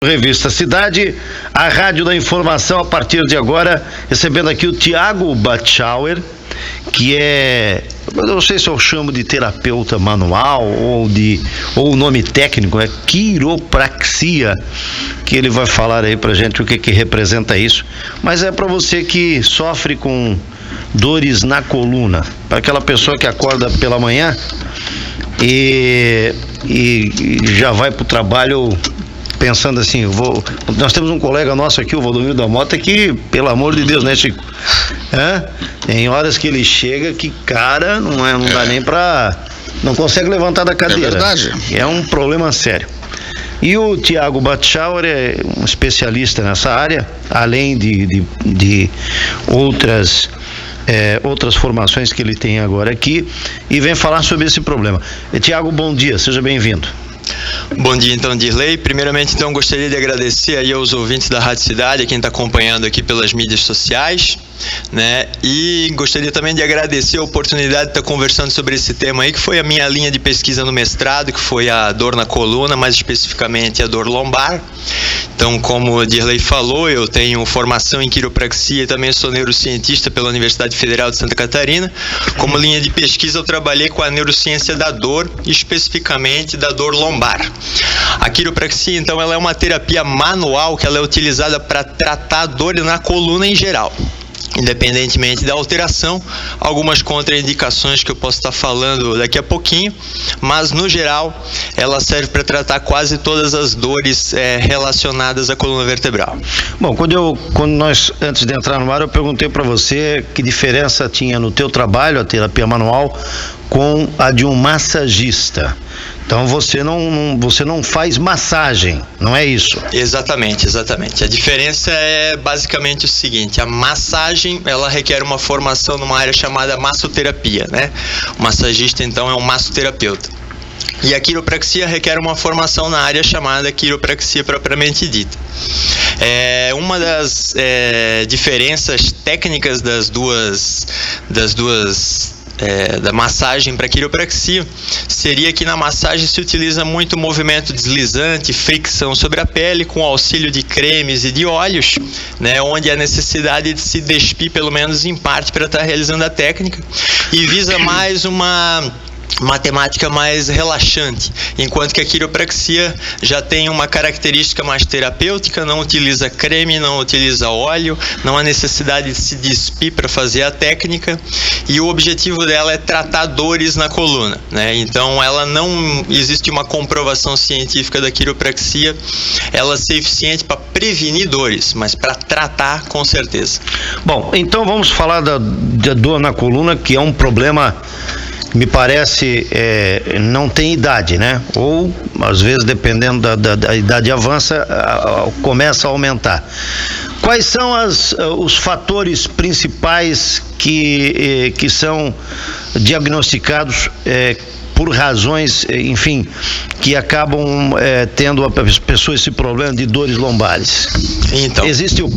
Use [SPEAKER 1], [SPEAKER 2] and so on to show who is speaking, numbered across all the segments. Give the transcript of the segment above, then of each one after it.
[SPEAKER 1] Revista Cidade, a rádio da informação a partir de agora, recebendo aqui o Thiago Batschauer, que eu não sei se eu chamo de terapeuta manual ou o nome técnico é quiropraxia, que ele vai falar aí pra gente o que representa isso, mas é para você que sofre com dores na coluna, para aquela pessoa que acorda pela manhã e já vai pro trabalho pensando assim, nós temos um colega nosso aqui, o Valdomiro da Mota, que, pelo amor de Deus, né, Chico? Tem horas que ele chega que, cara, não dá nem não consegue levantar da cadeira.
[SPEAKER 2] É verdade.
[SPEAKER 1] É um problema sério. E o Thiago Batschauer é um especialista nessa área, além de outras formações que ele tem agora aqui, e vem falar sobre esse problema. Thiago, bom dia, seja bem-vindo.
[SPEAKER 3] Bom dia, então, Dirley. Primeiramente, então, gostaria de agradecer aí aos ouvintes da Rádio Cidade, a quem está acompanhando aqui pelas mídias sociais, né? E gostaria também de agradecer a oportunidade de estar conversando sobre esse tema aí, que foi a minha linha de pesquisa no mestrado, que foi a dor na coluna, mais especificamente a dor lombar. Então, como o Dirley falou, eu tenho formação em quiropraxia e também sou neurocientista pela Universidade Federal de Santa Catarina. Como linha de pesquisa, eu trabalhei com a neurociência da dor, especificamente da dor lombar. A quiropraxia, então, ela é uma terapia manual que ela é utilizada para tratar a dor na coluna em geral. Independentemente da alteração, algumas contraindicações que eu posso estar falando daqui a pouquinho, mas no geral ela serve para tratar quase todas as dores relacionadas à coluna vertebral.
[SPEAKER 1] Bom, quando nós, antes de entrar no ar, eu perguntei para você que diferença tinha no teu trabalho, a terapia manual, com a de um massagista. Então você não faz massagem, não é isso?
[SPEAKER 3] Exatamente. A diferença é basicamente o seguinte: a massagem, ela requer uma formação numa área chamada massoterapia, né? O massagista, então, é um massoterapeuta. E a quiropraxia requer uma formação na área chamada quiropraxia propriamente dita. Uma das diferenças técnicas da massagem para quiropraxia seria que na massagem se utiliza muito movimento deslizante, fricção sobre a pele com auxílio de cremes e de óleos, né, onde há necessidade de se despir pelo menos em parte para estar realizando a técnica, e visa mais uma temática mais relaxante, enquanto que a quiropraxia já tem uma característica mais terapêutica, não utiliza creme, não utiliza óleo, não há necessidade de se despir para fazer a técnica, e o objetivo dela é tratar dores na coluna, né? Então ela não existe uma comprovação científica da quiropraxia, ela ser eficiente para prevenir dores, mas para tratar, com certeza.
[SPEAKER 1] Bom, então vamos falar da dor na coluna, que é um problema, me parece, não tem idade, né? Ou, às vezes, dependendo da idade avança, começa a aumentar. Quais são os fatores principais que são diagnosticados por razões, enfim, que acabam tendo a pessoa esse problema de dores lombares?
[SPEAKER 3] Então,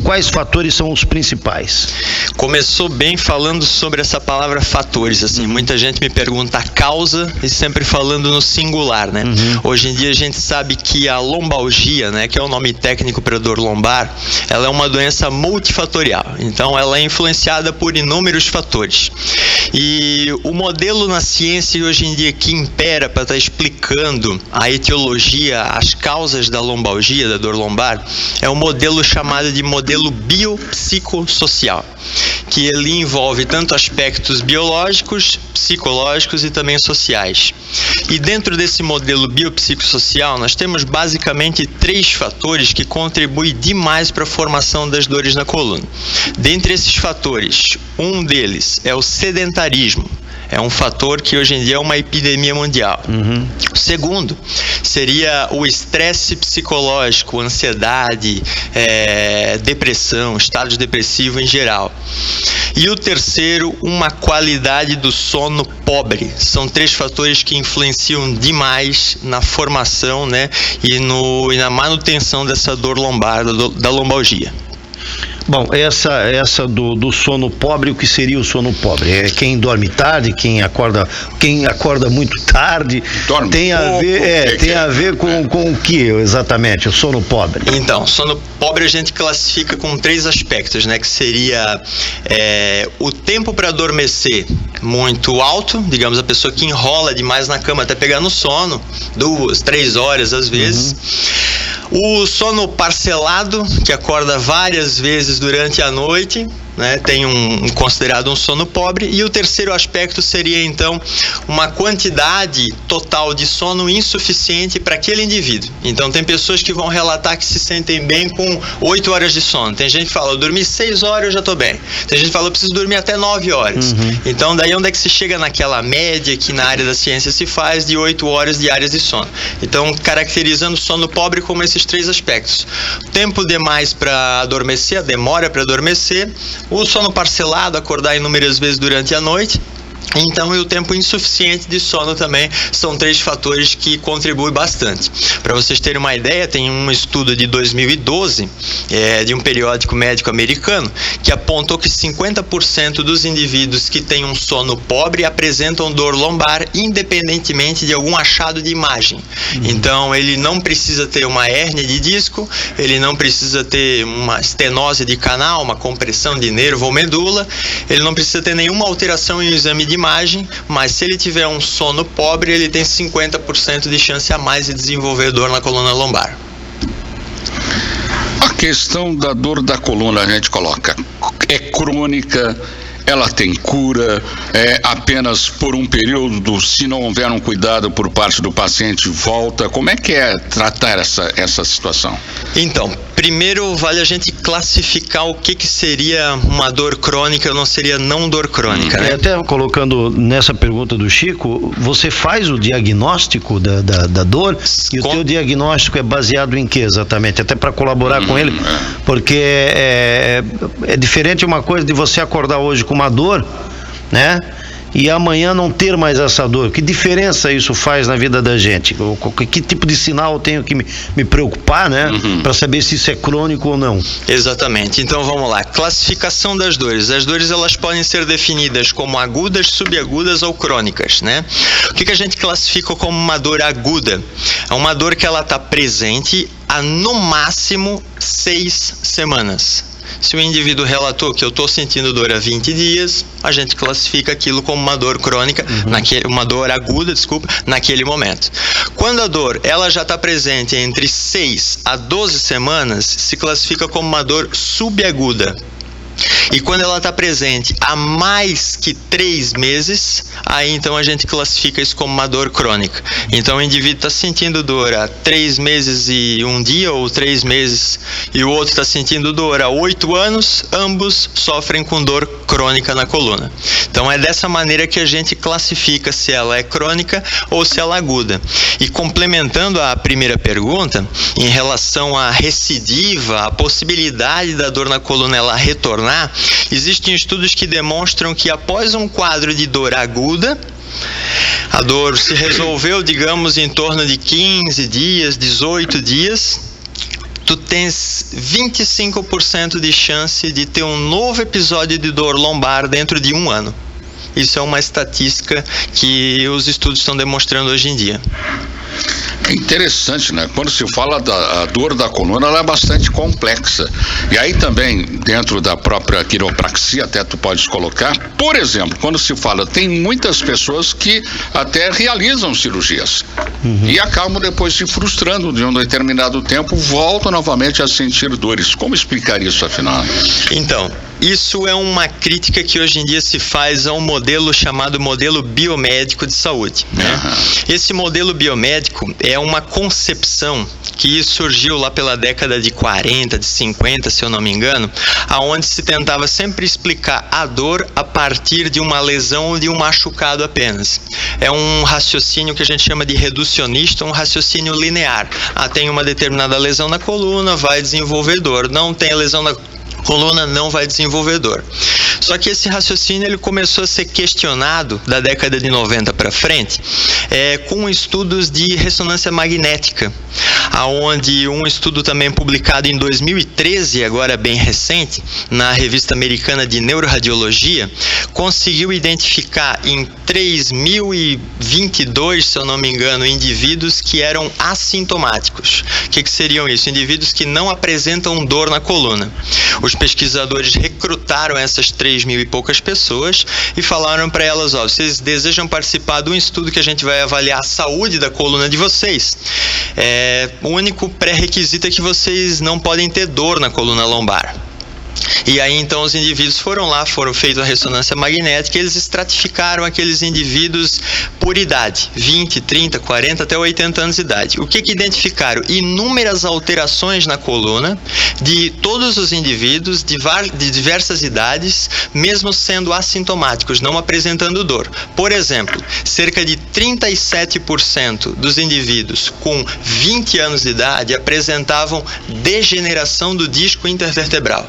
[SPEAKER 1] quais fatores são os principais?
[SPEAKER 3] Começou bem falando sobre essa palavra fatores, assim, muita gente me pergunta a causa e sempre falando no singular, né? Hoje em dia a gente sabe que a lombalgia, né, que é o nome técnico para dor lombar, ela é uma doença multifatorial, então ela é influenciada por inúmeros fatores. E o modelo na ciência hoje em dia que impera para estar explicando a etiologia, as causas da lombalgia, da dor lombar, é um modelo chamado de modelo biopsicossocial, que ele envolve tanto aspectos biológicos, psicológicos e também sociais. E dentro desse modelo biopsicossocial, nós temos basicamente 3 fatores que contribuem demais para a formação das dores na coluna. Dentre esses fatores, um deles é o sedentarismo. É um fator que hoje em dia é uma epidemia mundial. O segundo seria o estresse psicológico, ansiedade, depressão, estado depressivo em geral. E o terceiro, uma qualidade do sono pobre. São 3 fatores que influenciam demais na formação, né, e na manutenção dessa dor lombar, da lombalgia.
[SPEAKER 1] Bom, essa do sono pobre, o que seria o sono pobre? É quem dorme tarde, quem acorda muito tarde.
[SPEAKER 2] Dorme
[SPEAKER 1] tem a ver, tem a ver com o que exatamente, o sono pobre?
[SPEAKER 3] Então, sono pobre a gente classifica com 3 aspectos, né? Que seria o tempo para adormecer muito alto, digamos, a pessoa que enrola demais na cama até pegar no sono, 2, 3 horas às vezes. O sono parcelado, que acorda várias vezes durante a noite, né, tem considerado um sono pobre. E o terceiro aspecto seria, então, uma quantidade total de sono insuficiente para aquele indivíduo. Então, tem pessoas que vão relatar que se sentem bem com 8 horas de sono. Tem gente que fala, eu dormi 6 horas, eu já estou bem. Tem gente que fala, eu preciso dormir até 9 horas. Então, daí onde é que se chega naquela média que na área da ciência se faz de 8 horas diárias de sono. Então, caracterizando o sono pobre como esses 3 aspectos. Tempo demais para adormecer, a demora para adormecer, o sono parcelado, acordar inúmeras vezes durante a noite. Então, e o tempo insuficiente de sono também são 3 fatores que contribuem bastante. Para vocês terem uma ideia, tem um estudo de 2012, de um periódico médico americano, que apontou que 50% dos indivíduos que têm um sono pobre apresentam dor lombar, independentemente de algum achado de imagem. Então, ele não precisa ter uma hérnia de disco, ele não precisa ter uma estenose de canal, uma compressão de nervo ou medula, ele não precisa ter nenhuma alteração em um exame de imagem, mas se ele tiver um sono pobre, ele tem 50% de chance a mais de desenvolver dor na coluna lombar.
[SPEAKER 2] A questão da dor da coluna, a gente coloca, é crônica, ela tem cura, é apenas por um período, se não houver um cuidado por parte do paciente, volta. Como é que é tratar essa situação?
[SPEAKER 3] Então, primeiro vale a gente classificar o que seria uma dor crônica ou não seria não dor crônica, né?
[SPEAKER 1] Até colocando nessa pergunta do Chico, você faz o diagnóstico da dor e o teu diagnóstico é baseado em que exatamente? Até para colaborar com ele, porque é diferente uma coisa de você acordar hoje com uma dor, né? E amanhã não ter mais essa dor. Que diferença isso faz na vida da gente? Que tipo de sinal eu tenho que me preocupar, né? Para saber se isso é crônico ou não.
[SPEAKER 3] Exatamente. Então vamos lá. Classificação das dores. As dores elas podem ser definidas como agudas, subagudas ou crônicas, né? O que a gente classifica como uma dor aguda? É uma dor que ela está presente há no máximo 6 semanas. Se o indivíduo relatou que eu estou sentindo dor há 20 dias, a gente classifica aquilo como uma dor crônica, uma dor aguda, naquele momento. Quando a dor ela já está presente entre 6 a 12 semanas, se classifica como uma dor subaguda. E quando ela está presente há mais que 3 meses, aí então a gente classifica isso como uma dor crônica. Então o indivíduo está sentindo dor há 3 meses e 1 dia, ou 3 meses e o outro está sentindo dor há 8 anos, ambos sofrem com dor crônica na coluna. Então é dessa maneira que a gente classifica se ela é crônica ou se ela é aguda. E complementando a primeira pergunta, em relação à recidiva, a possibilidade da dor na coluna ela retornar, existem estudos que demonstram que após um quadro de dor aguda, a dor se resolveu, digamos, em torno de 15 dias, 18 dias, tu tens 25% de chance de ter um novo episódio de dor lombar dentro de 1 ano. Isso é uma estatística que os estudos estão demonstrando hoje em dia.
[SPEAKER 2] É interessante, né? Quando se fala da dor da coluna, ela é bastante complexa. E aí também, dentro da própria quiropraxia, até tu podes colocar, por exemplo, quando se fala, tem muitas pessoas que até realizam cirurgias e acabam depois se frustrando de um determinado tempo, voltam novamente a sentir dores. Como explicar isso, afinal?
[SPEAKER 3] Então, isso é uma crítica que hoje em dia se faz a um modelo chamado modelo biomédico de saúde, né? Esse modelo biomédico é uma concepção que surgiu lá pela década de 40, de 50, se eu não me engano, aonde se tentava sempre explicar a dor a partir de uma lesão ou de um machucado apenas. É um raciocínio que a gente chama de reducionista, um raciocínio linear. Tem uma determinada lesão na coluna, vai desenvolver dor. Não tem lesão na coluna não vai desenvolver dor. Só que esse raciocínio ele começou a ser questionado da década de 90 para frente com estudos de ressonância magnética, aonde um estudo também publicado em 2013, agora bem recente, na revista americana de neuroradiologia, conseguiu identificar em 3.022, se eu não me engano, indivíduos que eram assintomáticos. O que seriam isso? Indivíduos que não apresentam dor na coluna. Os pesquisadores recrutaram essas 3.000 e poucas pessoas e falaram para elas, vocês desejam participar de um estudo que a gente vai avaliar a saúde da coluna de vocês. O único pré-requisito é que vocês não podem ter dor na coluna lombar. E aí então os indivíduos foram lá, foram feitos a ressonância magnética e eles estratificaram aqueles indivíduos por idade, 20, 30, 40 até 80 anos de idade. O que identificaram? Inúmeras alterações na coluna de todos os indivíduos de diversas idades, mesmo sendo assintomáticos, não apresentando dor. Por exemplo, cerca de 37% dos indivíduos com 20 anos de idade apresentavam degeneração do disco intervertebral.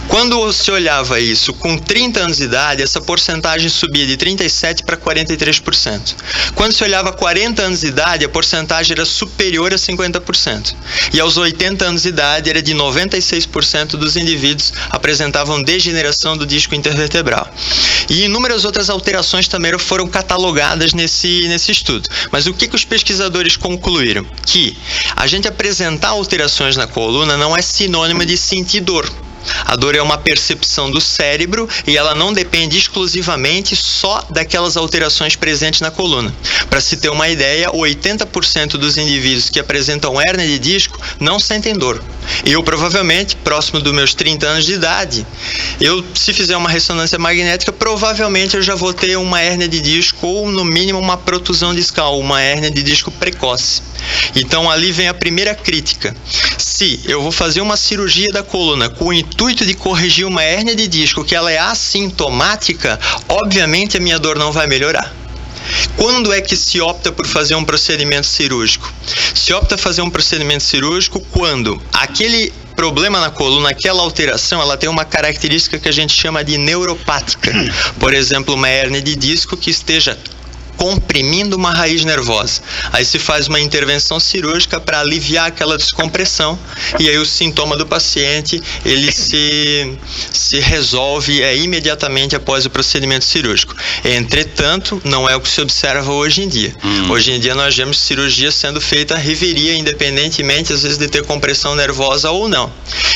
[SPEAKER 3] Quando se olhava isso com 30 anos de idade, essa porcentagem subia de 37% para 43%. Quando se olhava 40 anos de idade, a porcentagem era superior a 50%. E aos 80 anos de idade, era de 96% dos indivíduos apresentavam degeneração do disco intervertebral. E inúmeras outras alterações também foram catalogadas nesse estudo. Mas o que os pesquisadores concluíram? Que a gente apresentar alterações na coluna não é sinônimo de sentir dor. A dor é uma percepção do cérebro e ela não depende exclusivamente só daquelas alterações presentes na coluna. Para se ter uma ideia, 80% dos indivíduos que apresentam hérnia de disco não sentem dor. Eu, provavelmente, próximo dos meus 30 anos de idade, se fizer uma ressonância magnética, provavelmente eu já vou ter uma hérnia de disco ou, no mínimo, uma protusão discal, uma hérnia de disco precoce. Então, ali vem a primeira crítica. Se eu vou fazer uma cirurgia da coluna com o intuito de corrigir uma hérnia de disco que ela é assintomática, obviamente a minha dor não vai melhorar. Quando é que se opta por fazer um procedimento cirúrgico? Se opta fazer um procedimento cirúrgico quando aquele problema na coluna, aquela alteração, ela tem uma característica que a gente chama de neuropática. Por exemplo, uma hérnia de disco que esteja comprimindo uma raiz nervosa. Aí se faz uma intervenção cirúrgica para aliviar aquela descompressão e aí o sintoma do paciente ele se resolve imediatamente após o procedimento cirúrgico. Entretanto, não é o que se observa hoje em dia. Hoje em dia nós vemos cirurgia sendo feita à riveria, independentemente às vezes de ter compressão nervosa ou não.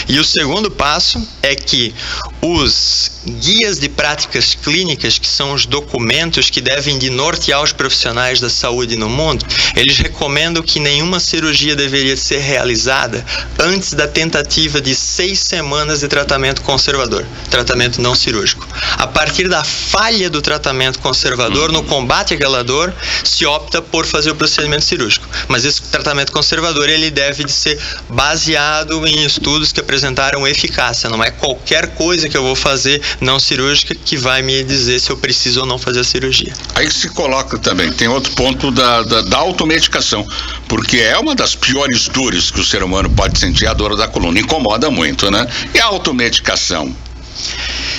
[SPEAKER 3] E o segundo passo é que os guias de práticas clínicas, que são os documentos que devem de nortear os profissionais da saúde no mundo, eles recomendam que nenhuma cirurgia deveria ser realizada antes da tentativa de 6 semanas de tratamento conservador, tratamento não cirúrgico. A partir da falha do tratamento conservador, no combate àquela dor, se opta por fazer o procedimento cirúrgico. Mas esse tratamento conservador ele deve de ser baseado em estudos que apresentaram eficácia. Não é qualquer coisa que eu vou fazer não cirúrgica que vai me dizer se eu preciso ou não fazer a cirurgia.
[SPEAKER 2] Aí se coloca também, tem outro ponto da automedicação, porque é uma das piores dores que o ser humano pode sentir, a dor da coluna, incomoda muito, né? E a automedicação?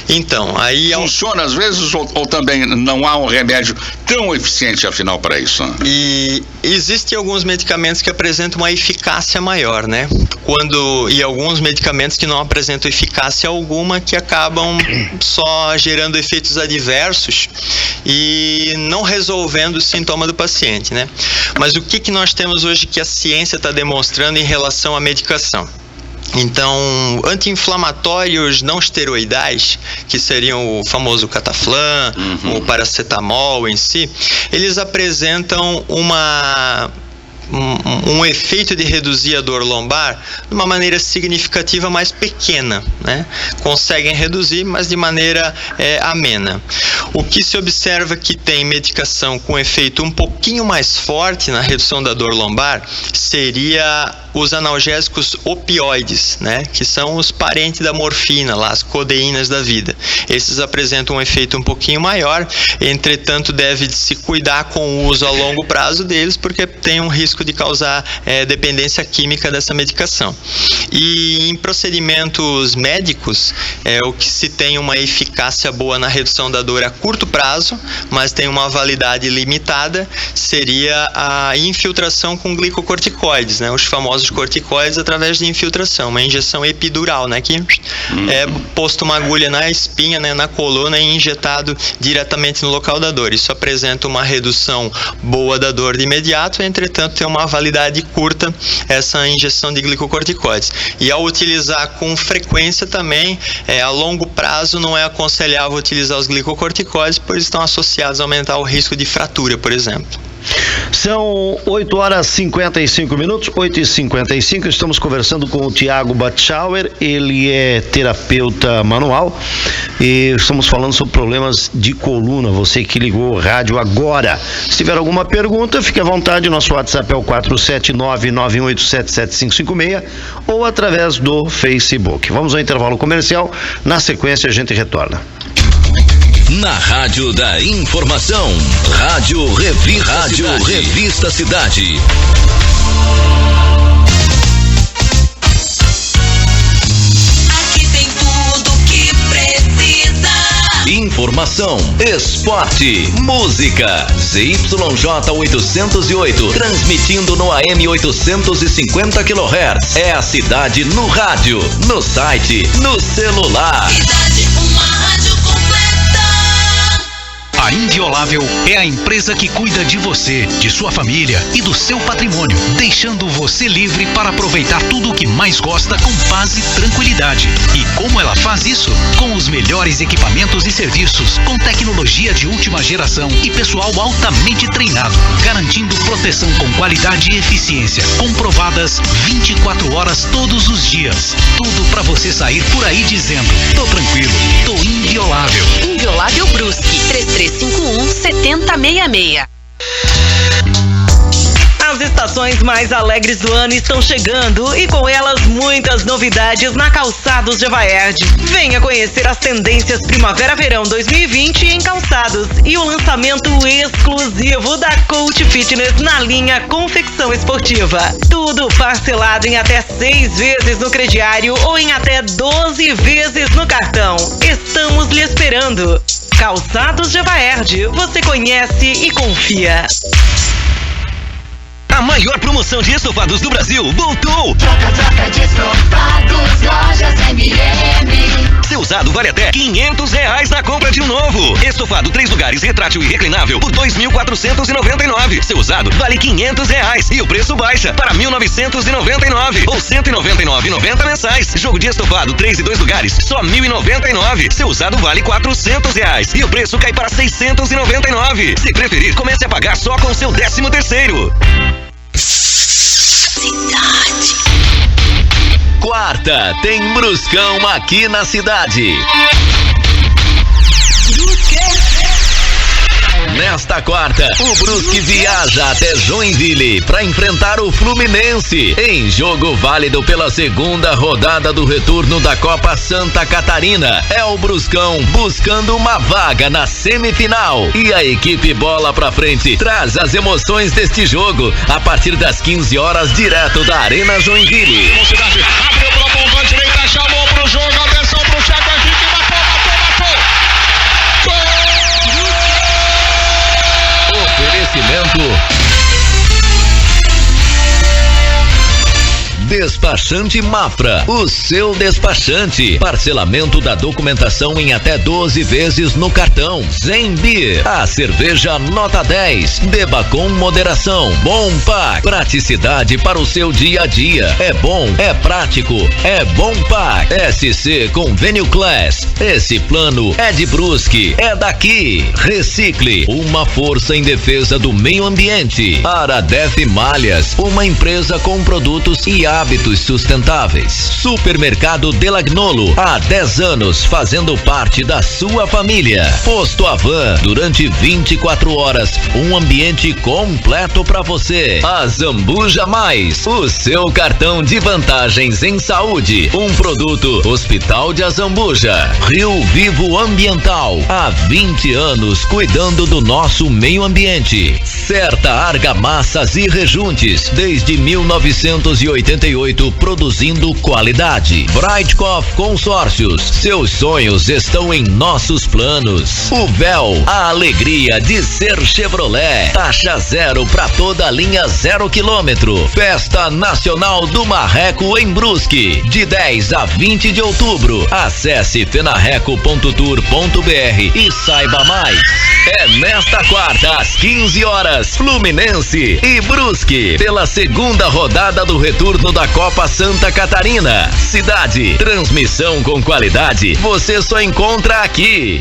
[SPEAKER 3] Então, aí
[SPEAKER 2] funciona às vezes ou também não há um remédio tão eficiente afinal para isso?
[SPEAKER 3] E existem alguns medicamentos que apresentam uma eficácia maior, né? E alguns medicamentos que não apresentam eficácia alguma, que acabam só gerando efeitos adversos e não resolvendo o sintoma do paciente, né? Mas o que nós temos hoje que a ciência está demonstrando em relação à medicação? Então, anti-inflamatórios não esteroidais, que seriam o famoso Cataflam, o paracetamol em si, eles apresentam um efeito de reduzir a dor lombar de uma maneira significativa, mais pequena, né? Conseguem reduzir, mas de maneira amena. O que se observa que tem medicação com efeito um pouquinho mais forte na redução da dor lombar seria os analgésicos opioides, né? Que são os parentes da morfina, lá, as codeínas da vida. Esses apresentam um efeito um pouquinho maior, entretanto deve se cuidar com o uso a longo prazo deles, porque tem um risco de causar dependência química dessa medicação. E em procedimentos médicos, o que se tem uma eficácia boa na redução da dor a curto prazo, mas tem uma validade limitada, seria a infiltração com glicocorticoides, né? Os famosos corticoides através de infiltração, uma injeção epidural, né? Que é posto uma agulha na espinha, né? Na coluna e injetado diretamente no local da dor. Isso apresenta uma redução boa da dor de imediato, entretanto tem uma validade curta essa injeção de glicocorticoides. E ao utilizar com frequência também, a longo prazo não é aconselhável utilizar os glicocorticoides, pois estão associados a aumentar o risco de fratura, por exemplo.
[SPEAKER 1] São 8 horas e 55 minutos, 8h55, estamos conversando com o Tiago Batschauer, ele é terapeuta manual e estamos falando sobre problemas de coluna. Você que ligou o rádio agora, se tiver alguma pergunta, fique à vontade, nosso WhatsApp é o 47991877556 ou através do Facebook. Vamos ao intervalo comercial, na sequência a gente retorna.
[SPEAKER 4] Na Rádio da Informação, Rádio Revista Cidade.
[SPEAKER 5] Aqui tem tudo que precisa.
[SPEAKER 4] Informação, esporte, música. ZYJ 808, transmitindo no AM 850 kHz. É a cidade no rádio, no site, no celular.
[SPEAKER 5] Cidade, uma rádio completa.
[SPEAKER 6] A Inviolável é a empresa que cuida de você, de sua família e do seu patrimônio, deixando você livre para aproveitar tudo o que mais gosta com paz e tranquilidade. E como ela faz isso? Com os melhores equipamentos e serviços, com tecnologia de última geração e pessoal altamente treinado, garantindo proteção com qualidade e eficiência, comprovadas 24 horas todos os dias. Tudo para você sair por aí dizendo: tô tranquilo, tô inviolável.
[SPEAKER 7] Inviolável Brusque, 3351-7066.
[SPEAKER 8] As estações mais alegres do ano estão chegando e com elas muitas novidades na Calçados de Avaerd. Venha conhecer as tendências Primavera-Verão 2020 em calçados e o lançamento exclusivo da Coach Fitness na linha confecção esportiva. Tudo parcelado em até 6 vezes no crediário ou em até 12 vezes no cartão. Estamos lhe esperando. Calçados de Avaerd, você conhece e confia.
[SPEAKER 4] A maior promoção de estofados do Brasil voltou!
[SPEAKER 5] Troca de estofados, lojas MM.
[SPEAKER 4] Seu usado vale até R$500 na compra de um novo. Estofado 3 lugares, retrátil e reclinável por R$2.499. Seu usado vale R$500 e o preço baixa para R$1.999 ou R$199,90 mensais. Jogo de estofado 3 e 2 lugares, só R$1.099. Seu usado vale R$400 e o preço cai para R$699. Se preferir, comece a pagar só com o seu 13º.
[SPEAKER 5] Cidade.
[SPEAKER 4] Quarta, tem Bruscão aqui na cidade. Nesta quarta, o Brusque viaja até Joinville para enfrentar o Fluminense em jogo válido pela segunda rodada do retorno da Copa Santa Catarina. É o Bruscão buscando uma vaga na semifinal e a equipe Bola pra Frente traz as emoções deste jogo a partir das 15 horas direto da Arena Joinville.
[SPEAKER 2] Velocidade, abriu pra ponta direita, chamou pro jogo, atenção pro Thiago Henrique, matou.
[SPEAKER 4] Oferecimento Despachante Mafra, o seu despachante. Parcelamento da documentação em até 12 vezes no cartão. Zen Beer, a cerveja nota 10. Beba com moderação. Bom Pack, praticidade para o seu dia a dia. É bom, é prático, é Bom Pack. SC Convênio Class. Esse plano é de Brusque, é daqui. Recicle, uma força em defesa do meio ambiente. Aradef Malhas, uma empresa com produtos e hábitos sustentáveis. Supermercado Delagnolo, há 10 anos fazendo parte da sua família. Posto Avan, durante 24 horas, um ambiente completo para você. A Zambuja Mais, o seu cartão de vantagens em saúde. Um produto Hospital de Azambuja. Rio Vivo Ambiental, há 20 anos cuidando do nosso meio ambiente. Certa Argamassas e Rejuntes, desde 1988 produzindo qualidade. Brightcoff Consórcios, seus sonhos estão em nossos planos. O Véu, a alegria de ser Chevrolet. Taxa zero para toda a linha 0 km. Festa Nacional do Marreco em Brusque, de 10 a 20 de outubro. Acesse fenarreco.tour.br e saiba mais. É nesta quarta, às 15 horas, Fluminense e Brusque, pela segunda rodada do retorno da Copa Santa Catarina. Cidade, transmissão com qualidade, você só encontra aqui.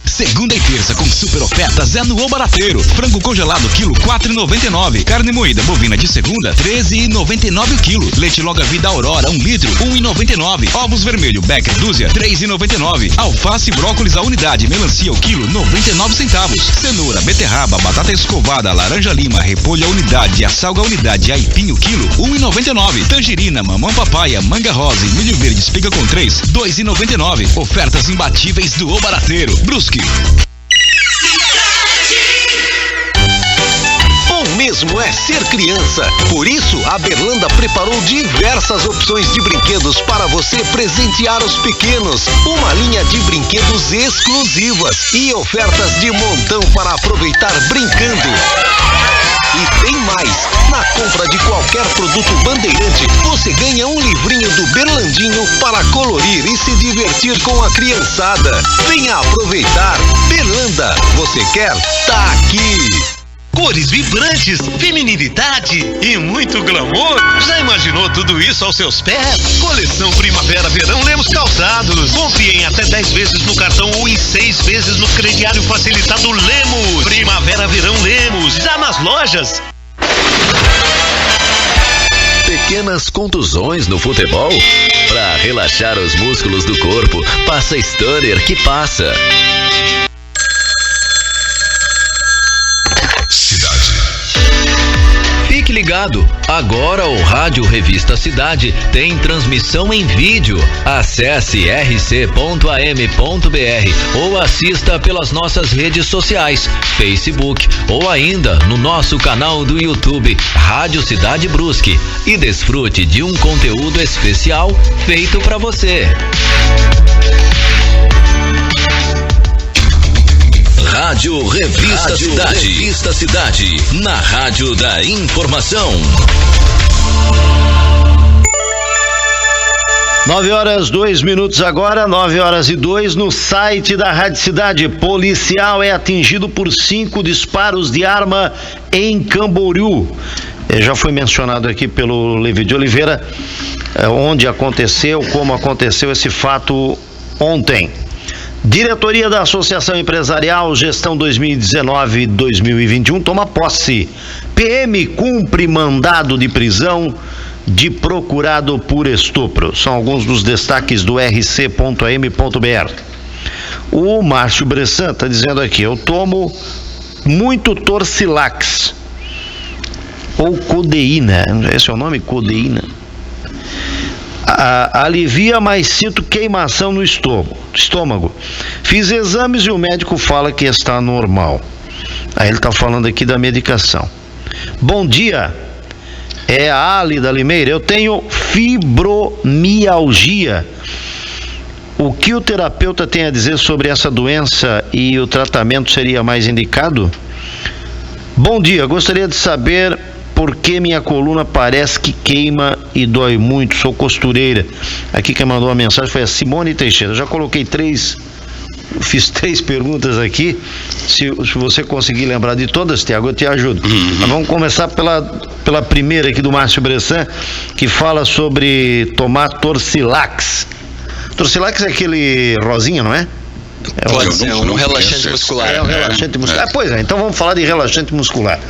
[SPEAKER 6] Segunda e terça com super ofertas é no O Barateiro. Frango congelado quilo 4,99. Carne moída bovina de segunda 13,99 o quilo. Leite Longa Vida Aurora 1 litro 1,99. Ovos vermelho Becker dúzia 3,99. Alface e brócolis a unidade. Melancia o quilo 99 centavos. Cenoura, beterraba, batata escovada, laranja lima, repolho a unidade, açalga a unidade, aipim o quilo 1,99. Tangerina, mamão papaya, manga rosa e milho verde espiga com 3 2,99. Ofertas imbatíveis do O Barateiro. Brusque.
[SPEAKER 7] Bom mesmo é ser criança. Por isso, a Berlanda preparou diversas opções de brinquedos para você presentear os pequenos. Uma linha de brinquedos exclusivas e ofertas de montão para aproveitar brincando. E tem mais! Na compra de qualquer produto Bandeirante, você ganha um livrinho do Berlandinho para colorir e se divertir com a criançada. Venha aproveitar! Berlanda, você quer? Tá aqui!
[SPEAKER 9] Cores vibrantes, feminilidade e muito glamour. Já imaginou tudo isso aos seus pés? Coleção Primavera-Verão Lemos Calçados. Compre em até 10 vezes no cartão ou em 6 vezes no crediário facilitado Lemos. Primavera-Verão Lemos, já nas lojas.
[SPEAKER 4] Pequenas contusões no futebol? Para relaxar os músculos do corpo, passa Stunner que passa. Fique ligado, agora o Rádio Revista Cidade tem transmissão em vídeo. Acesse rc.am.br ou assista pelas nossas redes sociais, Facebook ou ainda no nosso canal do YouTube Rádio Cidade Brusque e desfrute de um conteúdo especial feito para você. Rádio Revista Cidade. Revista Cidade, na Rádio da Informação.
[SPEAKER 1] 9h02 agora, 9h02 no site da Rádio Cidade. Policial é atingido por 5 disparos de arma em Camboriú. Já foi mencionado aqui pelo Levi de Oliveira onde aconteceu, como aconteceu esse fato ontem. Diretoria da Associação Empresarial Gestão 2019-2021 toma posse. PM cumpre mandado de prisão de procurado por estupro. São alguns dos destaques do rc.am.br. O Márcio Bressan está dizendo aqui: eu tomo muito Torcilax ou codeína. Esse é o nome? Codeína. Alivia, mas sinto queimação no estômago. Fiz exames e o médico fala que está normal. Aí ele está falando aqui da medicação. Bom dia, é a Ali da Limeira. Eu tenho fibromialgia. O que o terapeuta tem a dizer sobre essa doença e o tratamento seria mais indicado? Bom dia, gostaria de saber porque minha coluna parece que queima e dói muito, sou costureira. Aqui quem mandou a mensagem foi a Simone Teixeira. Já coloquei fiz 3 perguntas aqui. Se você conseguir lembrar de todas, Tiago, eu te ajudo. Mas vamos começar pela primeira aqui do Márcio Bressan, que fala sobre tomar Torcilax. Torcilax é aquele rosinha, não é?
[SPEAKER 3] Pode ser um relaxante muscular.
[SPEAKER 1] É um relaxante muscular. Pois é, então vamos falar de relaxante muscular.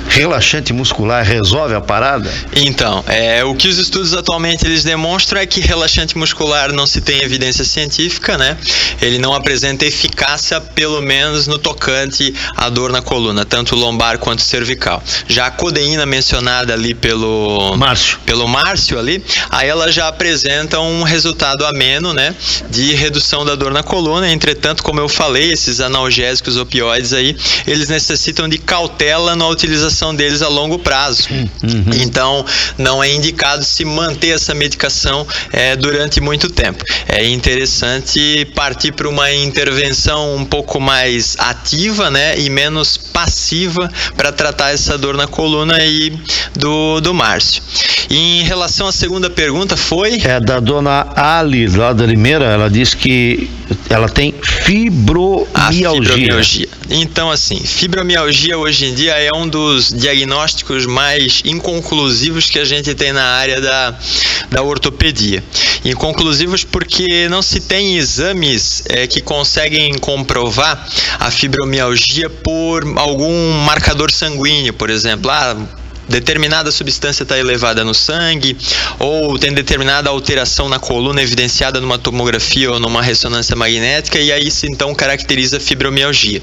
[SPEAKER 1] Relaxante muscular resolve a parada?
[SPEAKER 3] Então, o que os estudos atualmente eles demonstram é que relaxante muscular não se tem evidência científica, né? Ele não apresenta eficácia, pelo menos no tocante à dor na coluna, tanto lombar quanto cervical. Já a codeína mencionada ali pelo Márcio ali, aí ela já apresenta um resultado ameno, né? De redução da dor na coluna. Entretanto, como eu falei, esses analgésicos opioides aí, eles necessitam de cautela na utilização utilização deles a longo prazo. Então, não é indicado se manter essa medicação durante muito tempo. É interessante partir para uma intervenção um pouco mais ativa, né, e menos passiva para tratar essa dor na coluna aí do Márcio. E em relação à segunda pergunta foi?
[SPEAKER 1] É da dona Ali, lá da Limeira. Ela diz que ela tem fibromialgia.
[SPEAKER 3] Então, assim, fibromialgia hoje em dia é um dos diagnósticos mais inconclusivos que a gente tem na área da ortopedia. Inconclusivos porque não se tem exames que conseguem comprovar a fibromialgia por algum marcador sanguíneo, por exemplo. Determinada substância está elevada no sangue, ou tem determinada alteração na coluna evidenciada numa tomografia ou numa ressonância magnética, e aí se então caracteriza fibromialgia.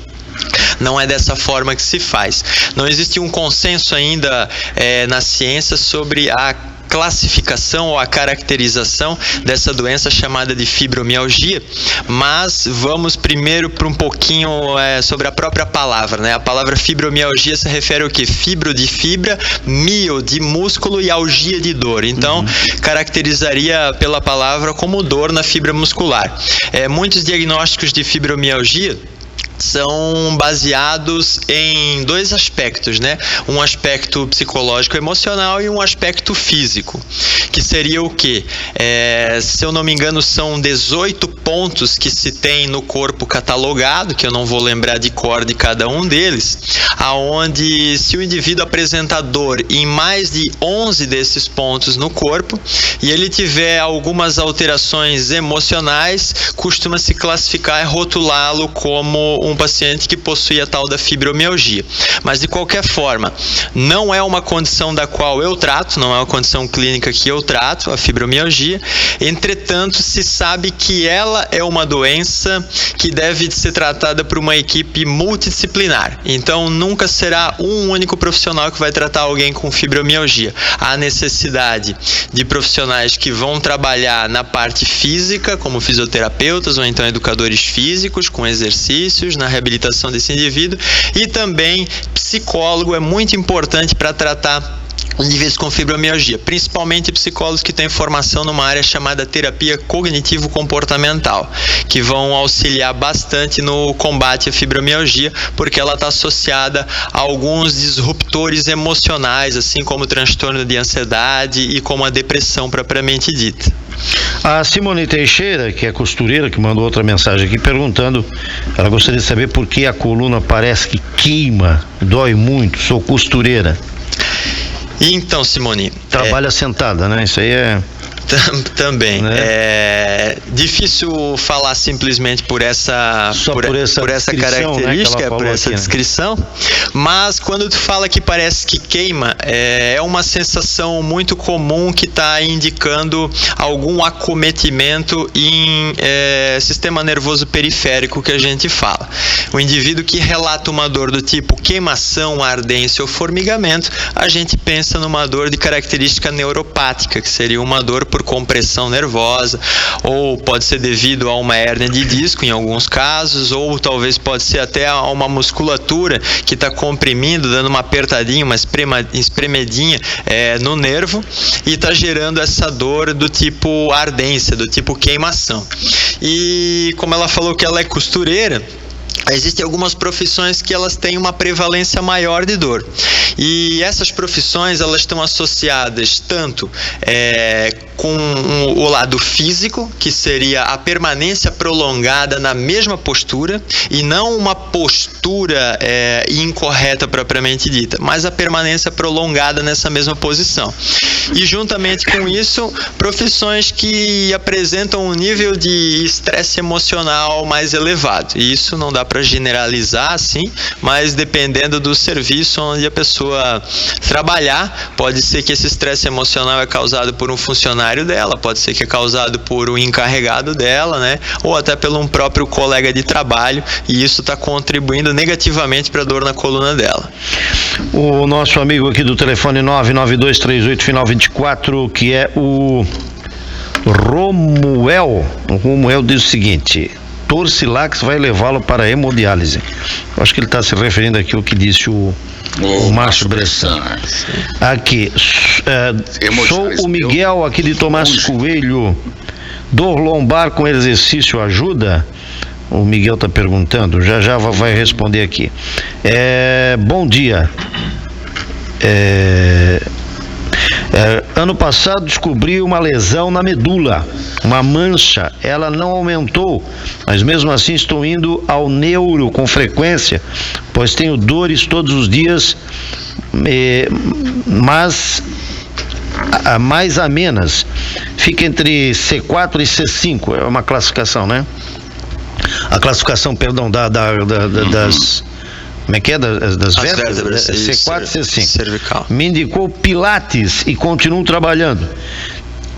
[SPEAKER 3] Não é dessa forma que se faz. Não existe um consenso ainda na ciência sobre a classificação ou a caracterização dessa doença chamada de fibromialgia, mas vamos primeiro para um pouquinho sobre a própria palavra, né? A palavra fibromialgia se refere ao que? Fibro de fibra, mio de músculo e algia de dor. Então, caracterizaria pela palavra como dor na fibra muscular. Muitos diagnósticos de fibromialgia são baseados em dois aspectos, né? Um aspecto psicológico emocional e um aspecto físico, que seria o quê? Se eu não me engano, são 18 pontos que se tem no corpo catalogado, que eu não vou lembrar de cor de cada um deles, aonde se o indivíduo apresentar dor em mais de 11 desses pontos no corpo e ele tiver algumas alterações emocionais, costuma-se classificar e rotulá-lo como um paciente que possui a tal da fibromialgia. Mas de qualquer forma, não é uma condição da qual eu trato, não é uma condição clínica que eu trato, a fibromialgia. Entretanto, se sabe que ela é uma doença que deve ser tratada por uma equipe multidisciplinar. Então, nunca será um único profissional que vai tratar alguém com fibromialgia. Há necessidade de profissionais que vão trabalhar na parte física, como fisioterapeutas ou então educadores físicos, com exercícios, na reabilitação desse indivíduo, e também psicólogo é muito importante para tratar indivíduos com fibromialgia, principalmente psicólogos que têm formação numa área chamada terapia cognitivo-comportamental, que vão auxiliar bastante no combate à fibromialgia, porque ela está associada a alguns disruptores emocionais, assim como o transtorno de ansiedade e como a depressão propriamente dita.
[SPEAKER 1] A Simone Teixeira, que é costureira, que mandou outra mensagem aqui perguntando, ela gostaria de saber por que a coluna parece que queima, dói muito, sou costureira.
[SPEAKER 3] Então, Simone,
[SPEAKER 1] trabalha sentada, né? Isso aí é...
[SPEAKER 3] Também. Né? É difícil falar simplesmente por essa característica, né, por essa descrição, mas quando tu fala que parece que queima, é uma sensação muito comum que está indicando algum acometimento em sistema nervoso periférico que a gente fala. O indivíduo que relata uma dor do tipo queimação, ardência ou formigamento, a gente pensa numa dor de característica neuropática, que seria uma dor por compressão nervosa, ou pode ser devido a uma hérnia de disco em alguns casos, ou talvez pode ser até a uma musculatura que está comprimindo, dando uma apertadinha, uma espremedinha no nervo, e está gerando essa dor do tipo ardência, do tipo queimação. E como ela falou que ela é costureira, existem algumas profissões que elas têm uma prevalência maior de dor. E essas profissões, elas estão associadas tanto com o lado físico, que seria a permanência prolongada na mesma postura, e não uma postura incorreta propriamente dita, mas a permanência prolongada nessa mesma posição. E juntamente com isso, profissões que apresentam um nível de estresse emocional mais elevado. E isso não dá para generalizar assim, mas dependendo do serviço onde a pessoa trabalhar, pode ser que esse estresse emocional é causado por um funcionário dela, pode ser que é causado por um encarregado dela, né? Ou até pelo um próprio colega de trabalho, e isso está contribuindo negativamente para a dor na coluna dela.
[SPEAKER 1] O nosso amigo aqui do telefone 99238 final 24, que é o Romuel. O Romuel diz o seguinte: Torcilax vai levá-lo para a hemodiálise. Eu acho que ele está se referindo aqui ao que disse o
[SPEAKER 2] O
[SPEAKER 1] Márcio Bressan. Aqui, sou o Miguel aqui de Tomás Coelho. Dor lombar com exercício ajuda? O Miguel está perguntando, já vai responder aqui. Bom dia. Ano passado descobri uma lesão na medula, uma mancha. Ela não aumentou, mas mesmo assim estou indo ao neuro com frequência, pois tenho dores todos os dias, mas mais amenas. Fica entre C4 e C5, é uma classificação, né? A classificação, perdão, das... Como é que é? Das vértebras? C4 e C5.
[SPEAKER 3] Cervical.
[SPEAKER 1] Me indicou Pilates e continuo trabalhando.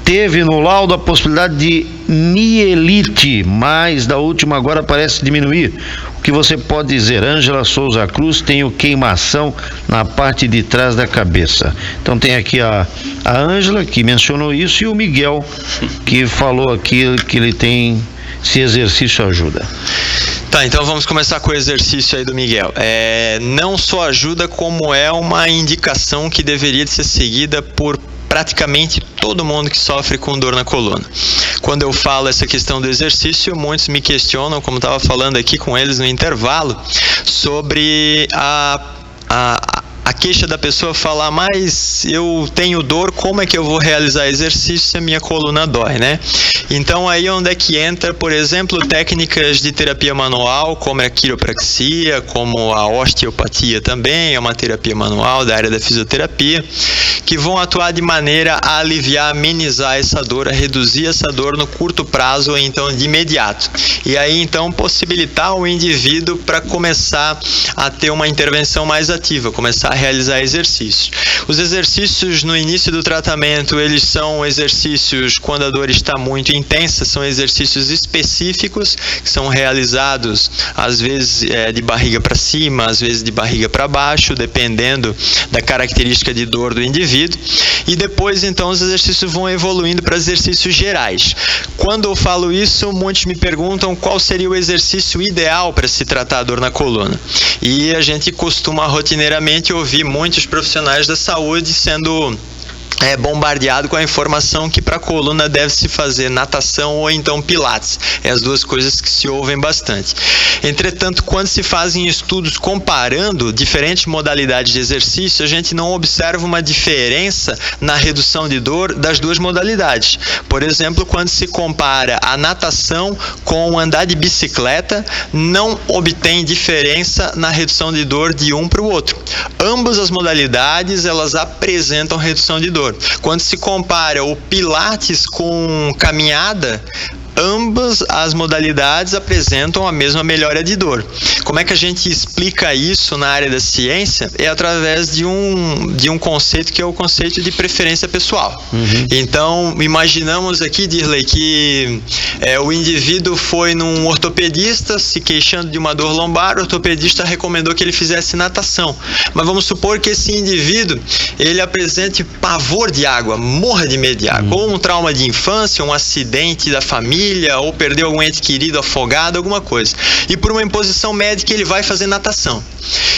[SPEAKER 1] Teve no laudo a possibilidade de mielite, mas da última agora parece diminuir. O que você pode dizer? Ângela Souza Cruz, tenho queimação na parte de trás da cabeça. Então tem aqui a Ângela, que mencionou isso, e o Miguel, que falou aqui que ele tem, se exercício ajuda.
[SPEAKER 3] Tá, então vamos começar com o exercício aí do Miguel. Não só ajuda, como é uma indicação que deveria de ser seguida por praticamente todo mundo que sofre com dor na coluna. Quando eu falo essa questão do exercício, muitos me questionam, como estava falando aqui com eles no intervalo, sobre a queixa da pessoa falar, mas eu tenho dor, como é que eu vou realizar exercício se a minha coluna dói, né? Então aí onde é que entra, por exemplo, técnicas de terapia manual, como a quiropraxia, como a osteopatia também, é uma terapia manual da área da fisioterapia, que vão atuar de maneira a aliviar, amenizar essa dor, a reduzir essa dor no curto prazo ou então de imediato. E aí então possibilitar o indivíduo para começar a ter uma intervenção mais ativa, começar a realizar exercícios. Os exercícios no início do tratamento, eles são exercícios quando a dor está muito intensa, são exercícios específicos que são realizados às vezes de barriga para cima, às vezes de barriga para baixo, dependendo da característica de dor do indivíduo. E depois então os exercícios vão evoluindo para exercícios gerais. Quando eu falo isso, muitos me perguntam qual seria o exercício ideal para se tratar a dor na coluna. E a gente costuma rotineiramente ouvir muitos profissionais da saúde sendo bombardeado com a informação que para a coluna deve-se fazer natação ou então pilates. É as duas coisas que se ouvem bastante. Entretanto, quando se fazem estudos comparando diferentes modalidades de exercício, a gente não observa uma diferença na redução de dor das duas modalidades. Por exemplo, quando se compara a natação com o andar de bicicleta, não obtém diferença na redução de dor de um para o outro. Ambas as modalidades, elas apresentam redução de dor. Quando se compara o Pilates com caminhada, ambas as modalidades apresentam a mesma melhora de dor. Como é que a gente explica isso na área da ciência? É através de um conceito que é o conceito de preferência pessoal. Então, imaginamos aqui, Dirley, que o indivíduo foi num ortopedista se queixando de uma dor lombar, o ortopedista recomendou que ele fizesse natação. Mas vamos supor que esse indivíduo, ele apresente pavor de água, morra de medo de água, ou um trauma de infância, um acidente da família, ou perdeu algum ente querido afogado, alguma coisa. E por uma imposição médica ele vai fazer natação.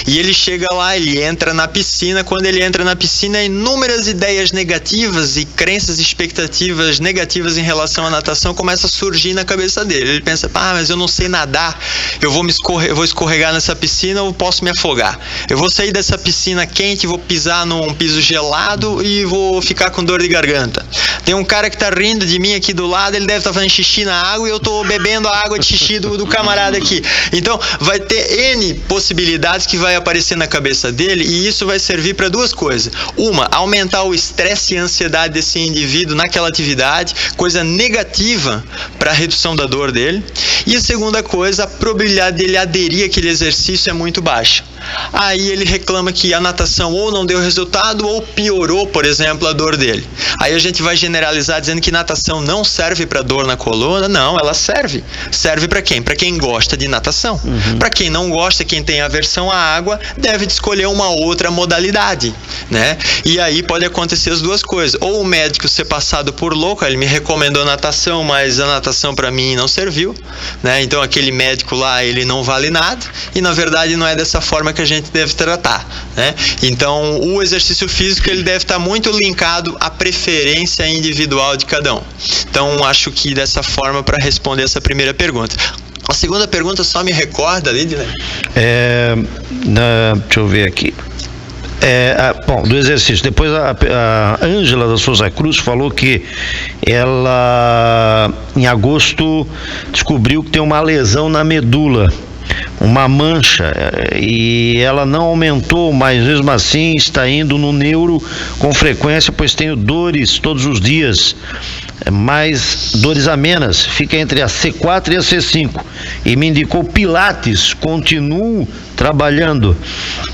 [SPEAKER 3] E ele chega lá, ele entra na piscina. Quando ele entra na piscina, inúmeras ideias negativas e crenças e expectativas negativas em relação à natação começam a surgir na cabeça dele. Ele pensa, mas eu não sei nadar, eu vou escorregar nessa piscina, eu posso me afogar. Eu vou sair dessa piscina quente, vou pisar num piso gelado e vou ficar com dor de garganta. Tem um cara que tá rindo de mim aqui do lado, ele deve estar fazendo xixi na água e eu tô bebendo a água de xixi do camarada aqui. Então, vai ter N possibilidades que vai aparecer na cabeça dele, e isso vai servir para duas coisas. Uma, aumentar o estresse e a ansiedade desse indivíduo naquela atividade, coisa negativa para a redução da dor dele. E a segunda coisa, a probabilidade dele aderir àquele exercício é muito baixa. Aí ele reclama que a natação ou não deu resultado ou piorou, por exemplo, a dor dele. Aí a gente vai generalizar dizendo que natação não serve para dor na coluna. Não, ela serve. Serve para quem? Para quem gosta de natação. Para quem não gosta, quem tem aversão à água, deve de escolher uma outra modalidade, né? E aí pode acontecer as duas coisas. Ou o médico ser passado por louco, ele me recomendou natação, mas a natação para mim não serviu, né? Então aquele médico lá, ele não vale nada, e na verdade não é dessa forma que a gente deve tratar, né? Então, o exercício físico ele deve estar muito linkado à preferência individual de cada um. Então, acho que dessa forma para responder essa primeira pergunta. A segunda pergunta só me recorda, Lidner?
[SPEAKER 1] Deixa eu ver aqui. Bom, do exercício. Depois a Ângela da Souza Cruz falou que ela, em agosto, descobriu que tem uma lesão na medula, uma mancha, e ela não aumentou, mas mesmo assim está indo no neuro com frequência, pois tenho dores todos os dias, mais dores amenas, fica entre a C4 e a C5, e me indicou pilates, continuo trabalhando.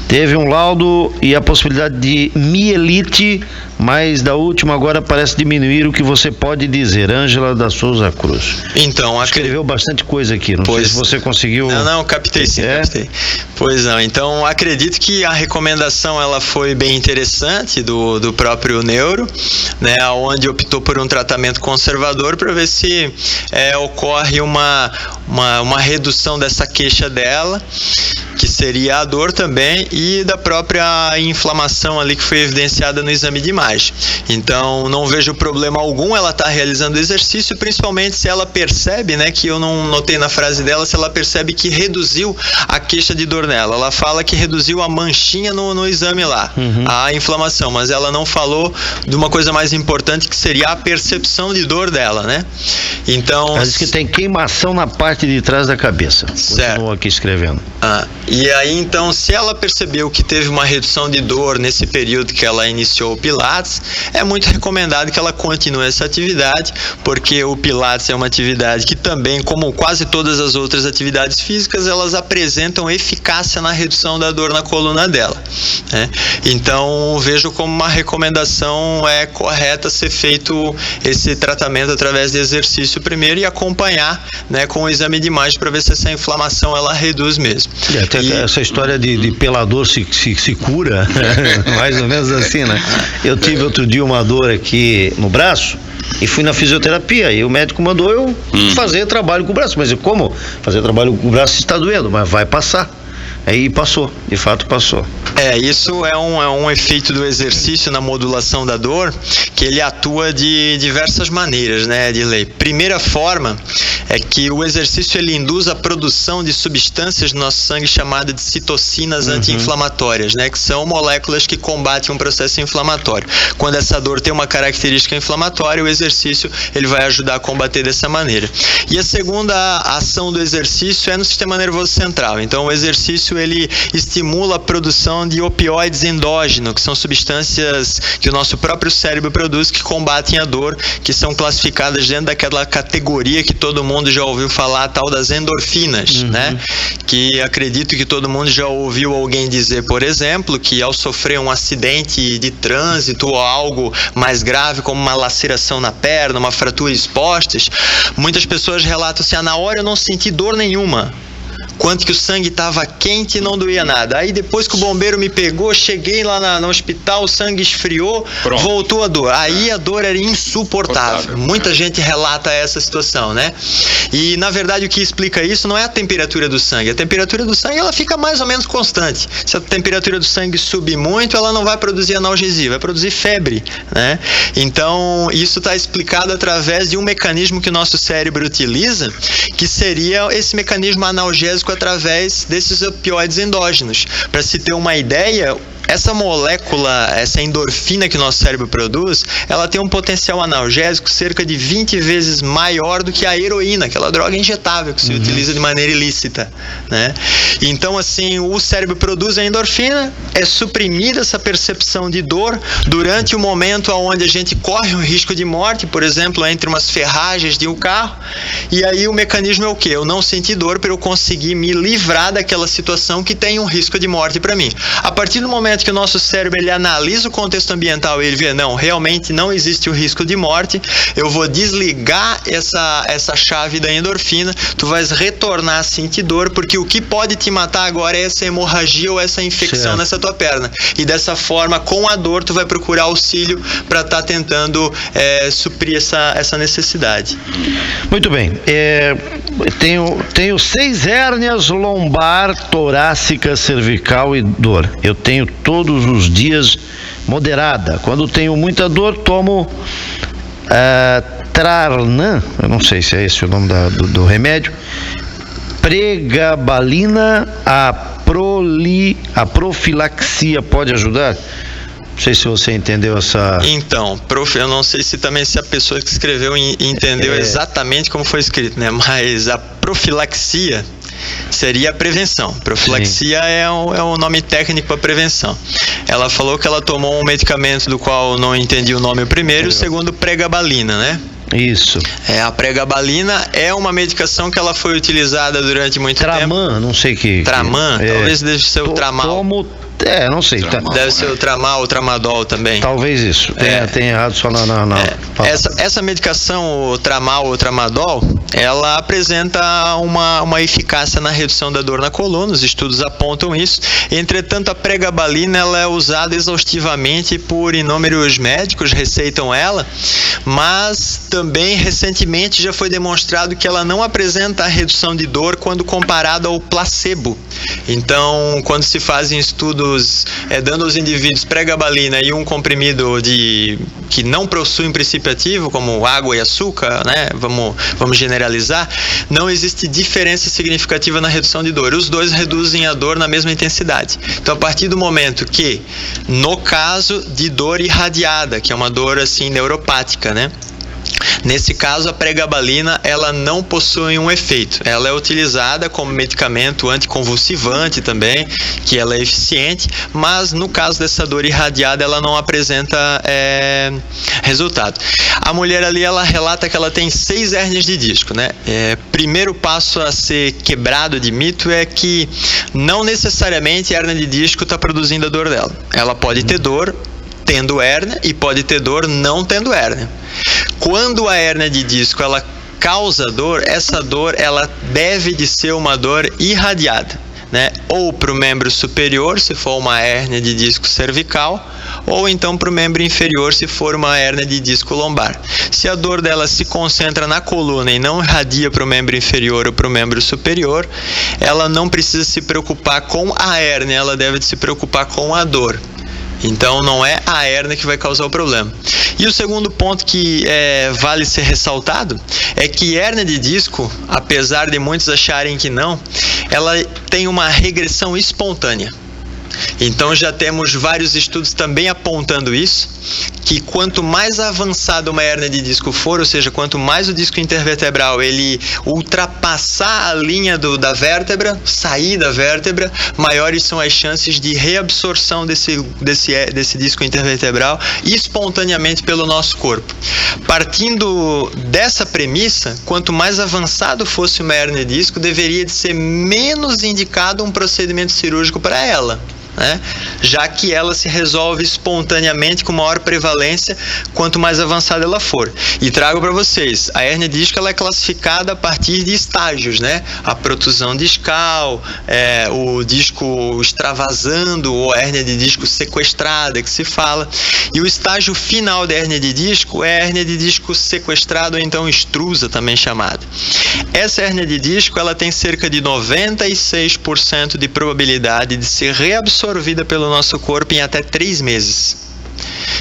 [SPEAKER 1] Teve um laudo e a possibilidade de mielite, mas da última agora parece diminuir. O que você pode dizer? Ângela da Souza Cruz.
[SPEAKER 3] Então,
[SPEAKER 1] escreveu bastante coisa aqui, não sei se você conseguiu...
[SPEAKER 3] Não, captei sim, captei. Pois não, então acredito que a recomendação ela foi bem interessante do próprio neuro, né, onde optou por um tratamento conservador para ver se ocorre uma redução dessa queixa dela, que seria a dor também, e da própria inflamação ali que foi evidenciada no exame de imagem. Então, não vejo problema algum ela estar realizando exercício, principalmente se ela percebe, né, que eu não notei na frase dela, se ela percebe que reduziu a queixa de dor nela. Ela fala que reduziu a manchinha no exame lá, a inflamação, mas ela não falou de uma coisa mais importante, que seria a percepção de dor dela, né? Então...
[SPEAKER 1] Ela diz que tem queimação na parte de trás da cabeça. Continuo aqui escrevendo.
[SPEAKER 3] E aí, então, se ela percebeu que teve uma redução de dor nesse período que ela iniciou o Pilates, é muito recomendado que ela continue essa atividade, porque o Pilates é uma atividade que também, como quase todas as outras atividades físicas, elas apresentam eficácia na redução da dor na coluna dela, né? Então, vejo como uma recomendação correta ser feito esse tratamento através de exercício primeiro e acompanhar, né, com o exame de imagem para ver se essa inflamação ela reduz mesmo.
[SPEAKER 1] Essa história de pelador se cura, mais ou menos assim, né? Eu tive outro dia uma dor aqui no braço e fui na fisioterapia, e o médico mandou eu fazer trabalho com o braço, mas eu, como fazer trabalho com o braço está doendo, mas vai passar. Aí passou, de fato passou.
[SPEAKER 3] Isso é um efeito do exercício na modulação da dor, que ele atua de diversas maneiras, né, Edilei? Primeira forma é que o exercício ele induz a produção de substâncias no nosso sangue chamadas de citocinas anti-inflamatórias, né, que são moléculas que combatem um processo inflamatório. Quando essa dor tem uma característica inflamatória, o exercício ele vai ajudar a combater dessa maneira. E a segunda ação do exercício é no sistema nervoso central. Então, o exercício ele estimula a produção de opioides endógenos, que são substâncias que o nosso próprio cérebro produz que combatem a dor, que são classificadas dentro daquela categoria que todo mundo já ouviu falar, a tal das endorfinas, né? Que acredito que todo mundo já ouviu alguém dizer, por exemplo, que ao sofrer um acidente de trânsito ou algo mais grave, como uma laceração na perna, uma fratura expostas, muitas pessoas relatam assim, na hora eu não senti dor nenhuma. Quanto que o sangue estava quente e não doía nada. Aí depois que o bombeiro me pegou, cheguei lá no hospital, o sangue esfriou, voltou a dor. Aí a dor era insuportável. Muita gente relata essa situação, né? E na verdade o que explica isso não é a temperatura do sangue. A temperatura do sangue ela fica mais ou menos constante. Se a temperatura do sangue subir muito, ela não vai produzir analgesia, vai produzir febre, né? Então isso está explicado através de um mecanismo que o nosso cérebro utiliza, que seria esse mecanismo analgésico através desses opioides endógenos. Para se ter uma ideia, essa molécula, essa endorfina que o nosso cérebro produz, ela tem um potencial analgésico cerca de 20 vezes maior do que a heroína, aquela droga injetável que se utiliza de maneira ilícita, né? Então, assim, o cérebro produz a endorfina, é suprimida essa percepção de dor durante o momento onde a gente corre um risco de morte, por exemplo, entre umas ferragens de um carro, e aí o mecanismo é o quê? Eu não senti dor para eu conseguir me livrar daquela situação que tem um risco de morte para mim. A partir do momento momento que o nosso cérebro ele analisa o contexto ambiental e ele vê, não, realmente não existe o risco de morte, eu vou desligar essa chave da endorfina, tu vais retornar a sentir dor, porque o que pode te matar agora é essa hemorragia ou essa infecção nessa tua perna. E dessa forma, com a dor, tu vai procurar auxílio para estar tentando suprir essa necessidade.
[SPEAKER 1] Muito bem. Tenho 6 hérnias lombar, torácica, cervical e dor. Eu tenho todos os dias moderada. Quando tenho muita dor, tomo Trarnan, eu não sei se é esse o nome do remédio, pregabalina. A profilaxia pode ajudar? Não sei se você entendeu essa...
[SPEAKER 3] Então, eu não sei se a pessoa que escreveu entendeu exatamente como foi escrito, né? Mas a profilaxia seria a prevenção. Profilaxia é o nome técnico para prevenção. Ela falou que ela tomou um medicamento do qual não entendi o nome primeiro, e o segundo, pregabalina, né?
[SPEAKER 1] Isso.
[SPEAKER 3] A pregabalina é uma medicação que ela foi utilizada durante muito tempo.
[SPEAKER 1] Traman, não sei que...
[SPEAKER 3] Traman, talvez deve ser o Tramal.
[SPEAKER 1] Não sei.
[SPEAKER 3] Deve ser o Tramal, o Tramadol também.
[SPEAKER 1] Talvez isso. Tem errado só na...
[SPEAKER 3] Essa medicação, o Tramal, o Tramadol, ela apresenta uma eficácia na redução da dor na coluna, os estudos apontam isso. Entretanto, a pregabalina ela é usada exaustivamente por inúmeros médicos, receitam ela, mas também recentemente já foi demonstrado que ela não apresenta a redução de dor quando comparada ao placebo. Então, quando se fazem estudos dando aos indivíduos pregabalina e um comprimido que não possui um princípio ativo, como água e açúcar, né? Vamos generalizar, não existe diferença significativa na redução de dor. Os dois reduzem a dor na mesma intensidade. Então, a partir do momento que, no caso de dor irradiada, que é uma dor assim neuropática, né? Nesse caso, a pregabalina ela não possui um efeito. Ela é utilizada como medicamento anticonvulsivante também, que ela é eficiente, mas no caso dessa dor irradiada, ela não apresenta resultado. A mulher ali, ela relata que ela tem 6 hérnias de disco, né? Primeiro passo a ser quebrado de mito é que não necessariamente a hérnia de disco está produzindo a dor dela. Ela pode ter dor tendo hérnia e pode ter dor não tendo hérnia. Quando a hérnia de disco ela causa dor, essa dor ela deve de ser uma dor irradiada, né? Ou para o membro superior, se for uma hérnia de disco cervical, ou então para o membro inferior, se for uma hérnia de disco lombar. Se a dor dela se concentra na coluna e não irradia para o membro inferior ou para o membro superior, ela não precisa se preocupar com a hérnia, ela deve se preocupar com a dor. Então não é a hérnia que vai causar o problema. E o segundo ponto que vale ser ressaltado é que hérnia de disco, apesar de muitos acharem que não, ela tem uma regressão espontânea. Então já temos vários estudos também apontando isso, que quanto mais avançada uma hérnia de disco for, ou seja, quanto mais o disco intervertebral ele ultrapassar a linha da vértebra, sair da vértebra, maiores são as chances de reabsorção desse disco intervertebral espontaneamente pelo nosso corpo. Partindo dessa premissa, quanto mais avançado fosse uma hérnia de disco, deveria de ser menos indicado um procedimento cirúrgico para ela, né? Já que ela se resolve espontaneamente com maior prevalência quanto mais avançada ela for. E trago para vocês, a hérnia de disco ela é classificada a partir de estágios, né? A protusão discal, o disco extravasando ou hérnia de disco sequestrada que se fala. E o estágio final da hérnia de disco é a hérnia de disco sequestrada ou então extrusa também chamada. Essa hérnia de disco ela tem cerca de 96% de probabilidade de ser reabsorvida pelo nosso corpo em até 3 meses.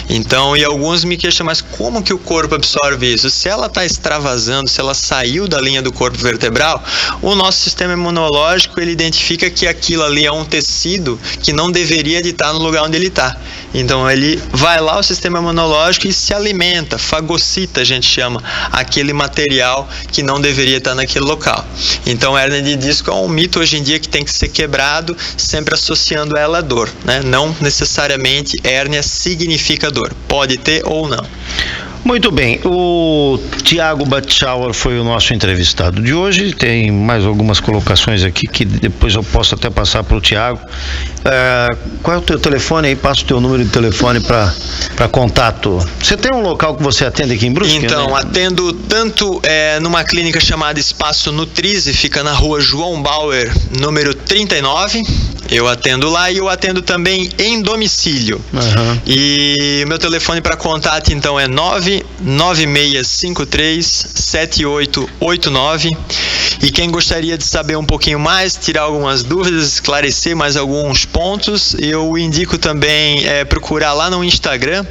[SPEAKER 3] Então, e alguns me questionam, mas como que o corpo absorve isso? Se ela está extravasando, se ela saiu da linha do corpo vertebral, o nosso sistema imunológico ele identifica que aquilo ali é um tecido que não deveria de estar no lugar onde ele está. Então ele vai lá ao sistema imunológico e se alimenta, fagocita, a gente chama, aquele material que não deveria estar naquele local. Então a hérnia de disco é um mito hoje em dia que tem que ser quebrado, sempre associando ela à dor, né? Não necessariamente hérnia significa dor, pode ter ou não.
[SPEAKER 1] Muito bem, o Tiago Batschauer foi o nosso entrevistado de hoje. Tem mais algumas colocações aqui que depois eu posso até passar para o Tiago. Qual é o teu telefone aí? Passa o teu número de telefone para contato. Você tem um local que você atende aqui em Brusque?
[SPEAKER 3] Então,
[SPEAKER 1] né?
[SPEAKER 3] atendo tanto numa clínica chamada Espaço Nutrize, fica na rua João Bauer, número 39. Eu atendo lá e eu atendo também em domicílio.
[SPEAKER 1] Uhum.
[SPEAKER 3] E meu telefone para contato então é 996537889. E quem gostaria de saber um pouquinho mais, tirar algumas dúvidas, esclarecer mais alguns pontos, eu indico também procurar lá no Instagram,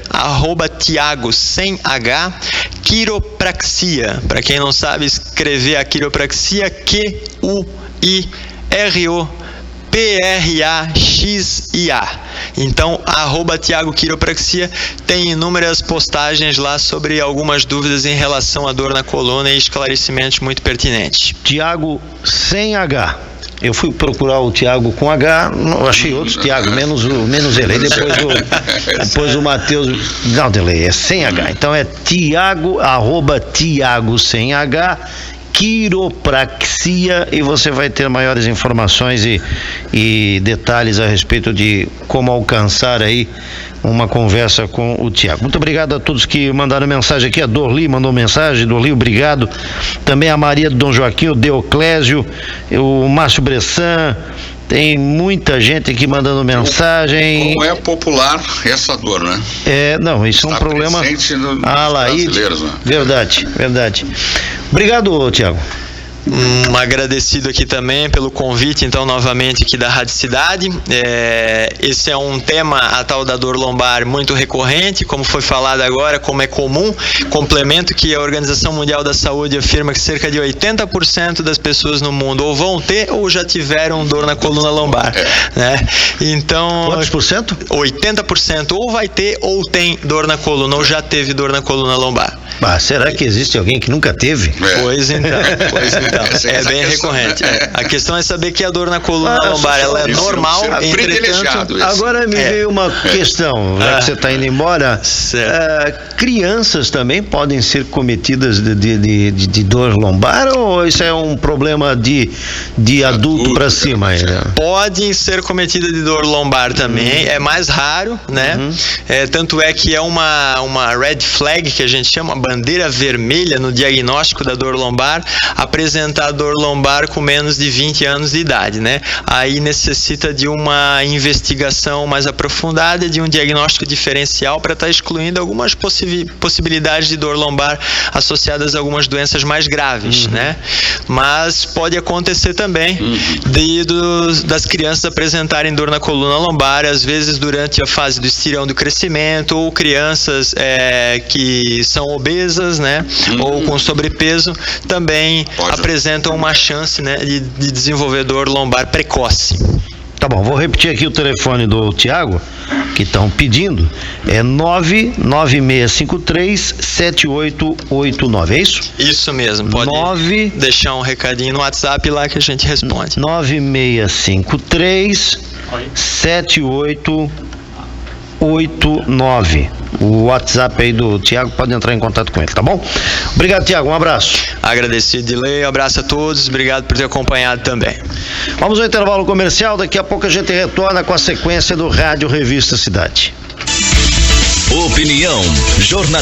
[SPEAKER 3] @Tiago sem H, quiropraxia. Para quem não sabe escrever a quiropraxia, QUIROPRAXIA. Então, @Tiago Quiropraxia tem inúmeras postagens lá sobre algumas dúvidas em relação à dor na coluna e esclarecimentos muito pertinentes.
[SPEAKER 1] Tiago sem H. Eu fui procurar o Tiago com H, não, achei outros Tiago, menos ele. Depois o Matheus. Não, delay, é sem H. Então é Tiago, @Tiago sem H, quiropraxia, e você vai ter maiores informações e detalhes a respeito de como alcançar aí uma conversa com o Tiago. Muito obrigado a todos que mandaram mensagem aqui. A Dorli mandou mensagem. Dorli, obrigado. Também a Maria do Dom Joaquim, o Deoclésio, o Márcio Bressan. Tem muita gente aqui mandando mensagem.
[SPEAKER 2] Como é popular essa dor, né?
[SPEAKER 1] Não, isso é um problema.
[SPEAKER 2] Presente nos
[SPEAKER 1] brasileiros,
[SPEAKER 2] brasileiros, né?
[SPEAKER 1] Verdade. Obrigado, Tiago.
[SPEAKER 3] Agradecido aqui também pelo convite, então, novamente aqui da Rádio Cidade. Esse é um tema, a tal da dor lombar, muito recorrente, como foi falado agora, como é comum. Complemento que a Organização Mundial da Saúde afirma que cerca de 80% das pessoas no mundo ou vão ter ou já tiveram dor na coluna lombar, né? Então,
[SPEAKER 1] quantos por cento?
[SPEAKER 3] 80% ou vai ter ou tem dor na coluna ou já teve dor na coluna lombar.
[SPEAKER 1] Será que existe alguém que nunca teve?
[SPEAKER 3] Pois então. É bem recorrente. A questão é saber que a dor na coluna lombar ela é normal, entretanto.
[SPEAKER 1] Agora me veio uma questão, já que você está indo embora. Crianças também podem ser cometidas de dor lombar, ou isso é um problema de adulto para cima?
[SPEAKER 3] Podem ser cometidas de dor lombar também, é mais raro, né? Tanto é que é uma red flag, que a gente chama, bandeira vermelha no diagnóstico da dor lombar, apresentar dor lombar com menos de 20 anos de idade, né? Aí necessita de uma investigação mais aprofundada, de um diagnóstico diferencial para estar excluindo algumas possibilidades de dor lombar associadas a algumas doenças mais graves, né? Mas pode acontecer também das crianças apresentarem dor na coluna lombar, às vezes durante a fase do estirão do crescimento, ou crianças que são obesas, né? Ou com sobrepeso, também apresentam uma chance, né, de desenvolver dor lombar precoce.
[SPEAKER 1] Tá bom, vou repetir aqui o telefone do Tiago, que estão pedindo, é 996537889, é isso?
[SPEAKER 3] Isso mesmo, pode deixar um recadinho no WhatsApp lá que a gente responde.
[SPEAKER 1] 96537889. O WhatsApp aí do Tiago, pode entrar em contato com ele, tá bom? Obrigado, Tiago, um abraço.
[SPEAKER 3] Agradecido, Dilei, abraço a todos, obrigado por ter acompanhado também.
[SPEAKER 1] Vamos ao intervalo comercial, daqui a pouco a gente retorna com a sequência do Rádio Revista Cidade.
[SPEAKER 4] Opinião, jornalismo.